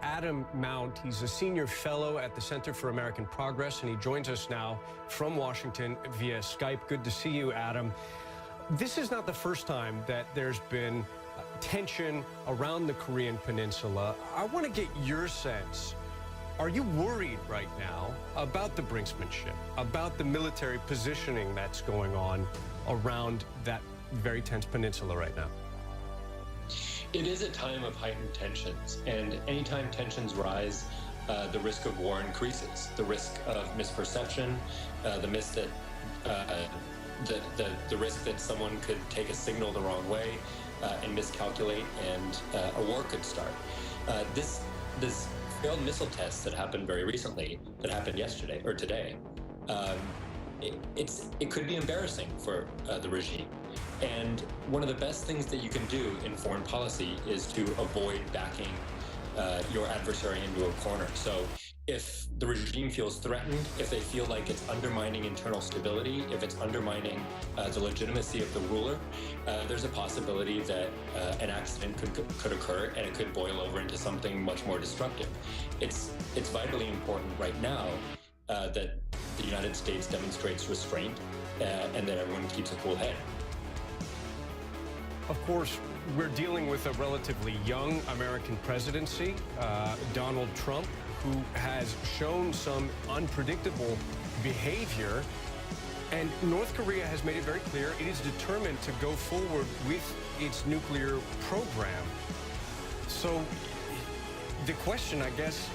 Adam Mount. He's a senior fellow at the Center for American Progress, and he joins us now from Washington via Skype. Good to see you, Adam. This is not the first time that there's been tension around the Korean Peninsula. I want to get your sense. Are you worried right now about the brinksmanship, about the military positioning that's going on around that very tense peninsula right now? It is a time of heightened tensions, and anytime tensions rise, the risk of war increases. The risk of misperception, the risk that someone could take a signal the wrong way and miscalculate, and a war could start. This failed missile test that happened very recently, that happened yesterday or today, it could be embarrassing for the regime. And one of the best things that you can do in foreign policy is to avoid backing your adversary into a corner. So if the regime feels threatened, if they feel like it's undermining internal stability, if it's undermining the legitimacy of the ruler, there's a possibility that an accident could occur, and it could boil over into something much more destructive. It's vitally important right now that the United States demonstrates restraint and that everyone keeps a cool head. Of course, we're dealing with a relatively young American presidency, Donald Trump, who has shown some unpredictable behavior. And North Korea has made it very clear it is determined to go forward with its nuclear program. So the question, I guess,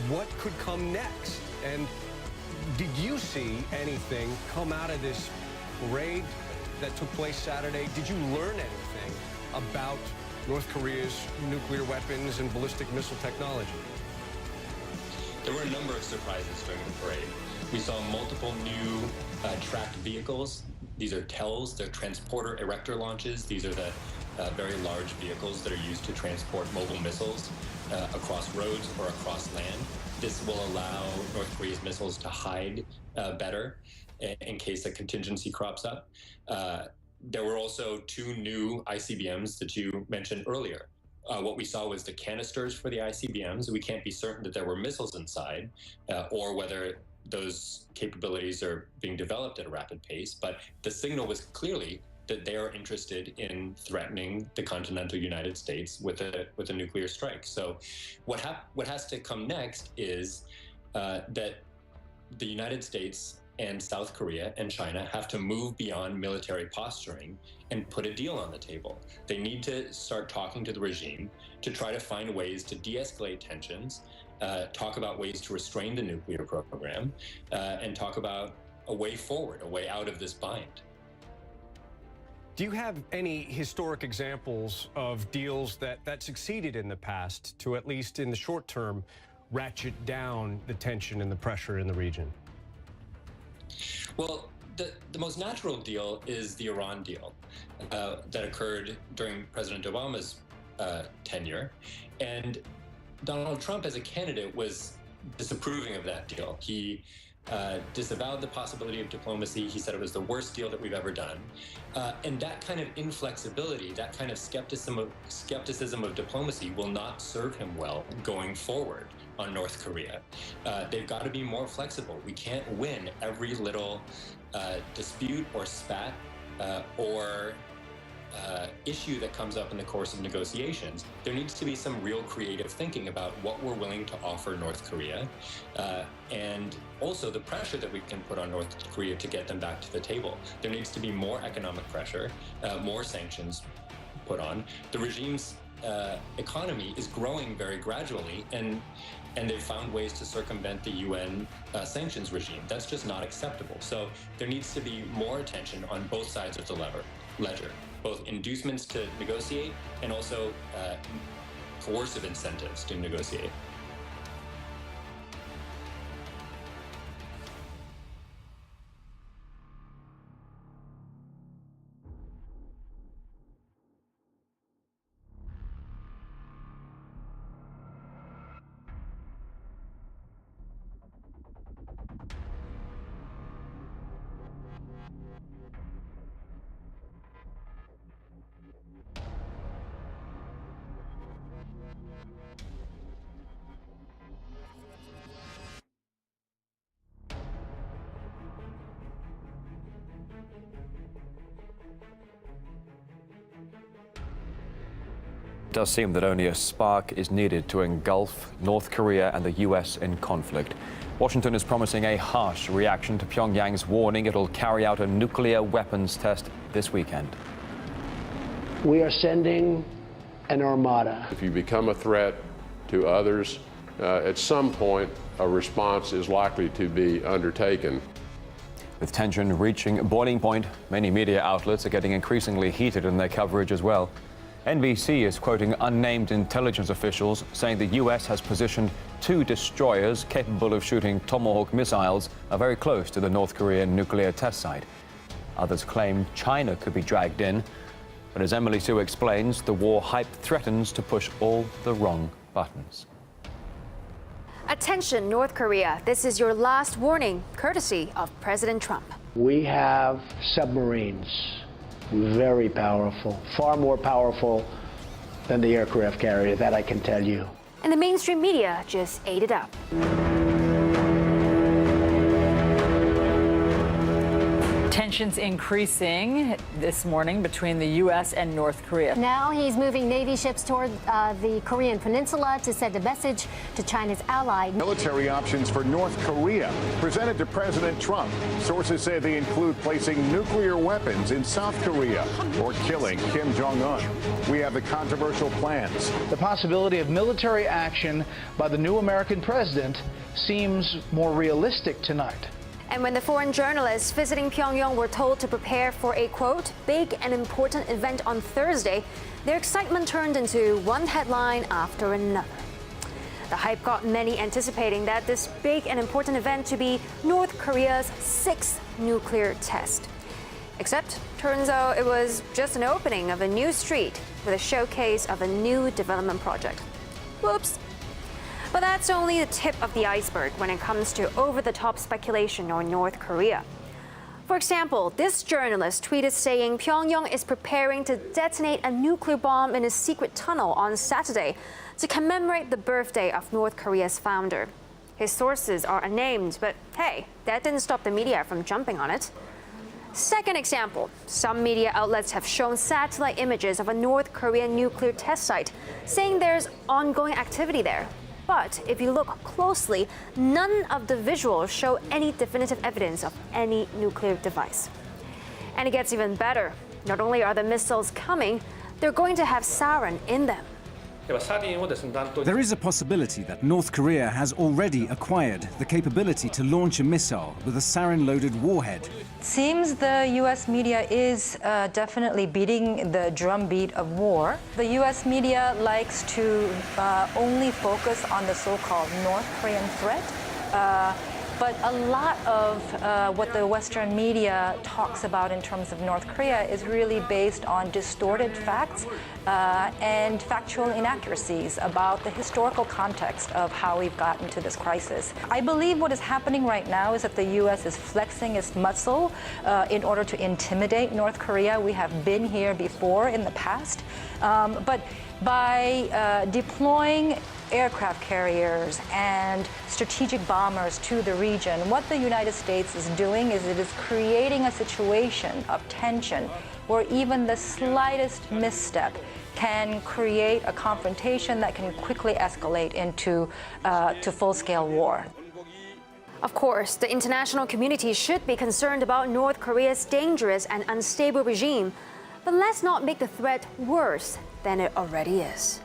what could come next? And did you see anything come out of this parade that took place Saturday? Did you learn anything about North Korea's nuclear weapons and ballistic missile technology? There were a number of surprises during the parade. We saw multiple new tracked vehicles. These are TELs, they're transporter erector launches. These are the very large vehicles that are used to transport mobile missiles across roads or across land. This will allow North Korea's missiles to hide better in case a contingency crops up. There were also two new ICBMs that you mentioned earlier. What we saw was the canisters for the ICBMs. We can't be certain that there were missiles inside or whether those capabilities are being developed at a rapid pace, but the signal was clearly that they are interested in threatening the continental United States with a nuclear strike. So what has to come next is that the United States and South Korea and China have to move beyond military posturing and put a deal on the table. They need to start talking to the regime to try to find ways to de-escalate tensions, talk about ways to restrain the nuclear program, and talk about a way forward, a way out of this bind. Do you have any historic examples of deals that succeeded in the past to, at least in the short term, ratchet down the tension and the pressure in the region? Well, the most natural deal is the Iran deal that occurred during President Obama's tenure. And Donald Trump, as a candidate, was disapproving of that deal. He disavowed the possibility of diplomacy. He said it was the worst deal that we've ever done. And that kind of inflexibility, that kind of skepticism of diplomacy will not serve him well going forward on North Korea. They've got to be more flexible. We can't win every little dispute or spat or issue that comes up in the course of negotiations. There needs to be some real creative thinking about what we're willing to offer North Korea, and also the pressure that we can put on North Korea to get them back to the table. There needs to be more economic pressure, more sanctions put on. The regime's economy is growing very gradually, and they've found ways to circumvent the UN sanctions regime. That's just not acceptable. So there needs to be more attention on both sides of the ledger, both inducements to negotiate and also coercive incentives to negotiate. It does seem that only a spark is needed to engulf North Korea and the U.S. in conflict. Washington is promising a harsh reaction to Pyongyang's warning it'll carry out a nuclear weapons test this weekend. We are sending an armada. If you become a threat to others, at some point, a response is likely to be undertaken. With tension reaching boiling point, many media outlets are getting increasingly heated in their coverage as well. NBC is quoting unnamed intelligence officials saying the U.S. has positioned 2 destroyers capable of shooting Tomahawk missiles very close to the North Korean nuclear test site. Others claim China could be dragged in. But as Emily Sue explains, the war hype threatens to push all the wrong buttons. Attention, North Korea. This is your last warning, courtesy of President Trump. We have submarines, very powerful, far more powerful than the aircraft carrier, that I can tell you. And the mainstream media just ate it up. Tensions increasing this morning between the U.S. and North Korea. Now he's moving Navy ships toward the Korean Peninsula to send a message to China's ally. Military options for North Korea presented to President Trump. Sources say they include placing nuclear weapons in South Korea or killing Kim Jong-un. We have the controversial plans. The possibility of military action by the new American president seems more realistic tonight. And when the foreign journalists visiting Pyongyang were told to prepare for a, quote, big and important event on Thursday, their excitement turned into one headline after another. The hype got many anticipating that this big and important event to be North Korea's 6th nuclear test. Except, turns out it was just an opening of a new street with a showcase of a new development project. Whoops. But that's only the tip of the iceberg when it comes to over-the-top speculation on North Korea. For example, this journalist tweeted saying Pyongyang is preparing to detonate a nuclear bomb in a secret tunnel on Saturday to commemorate the birthday of North Korea's founder. His sources are unnamed, but hey, that didn't stop the media from jumping on it. Second example, some media outlets have shown satellite images of a North Korean nuclear test site, saying there's ongoing activity there. But if you look closely, none of the visuals show any definitive evidence of any nuclear device. And it gets even better. Not only are the missiles coming, they're going to have sarin in them. There is a possibility that North Korea has already acquired the capability to launch a missile with a sarin-loaded warhead. Seems the U.S. media is definitely beating the drumbeat of war. The U.S. media likes to only focus on the so-called North Korean threat. But a lot of what the Western media talks about in terms of North Korea is really based on distorted facts and factual inaccuracies about the historical context of how we've gotten to this crisis. I believe what is happening right now is that the U.S. is flexing its muscle in order to intimidate North Korea. We have been here before in the past. But by deploying aircraft carriers and strategic bombers to the region, what the United States is doing is it is creating a situation of tension where even the slightest misstep can create a confrontation that can quickly escalate into to full-scale war. Of course, the international community should be concerned about North Korea's dangerous and unstable regime, but let's not make the threat worse than it already is.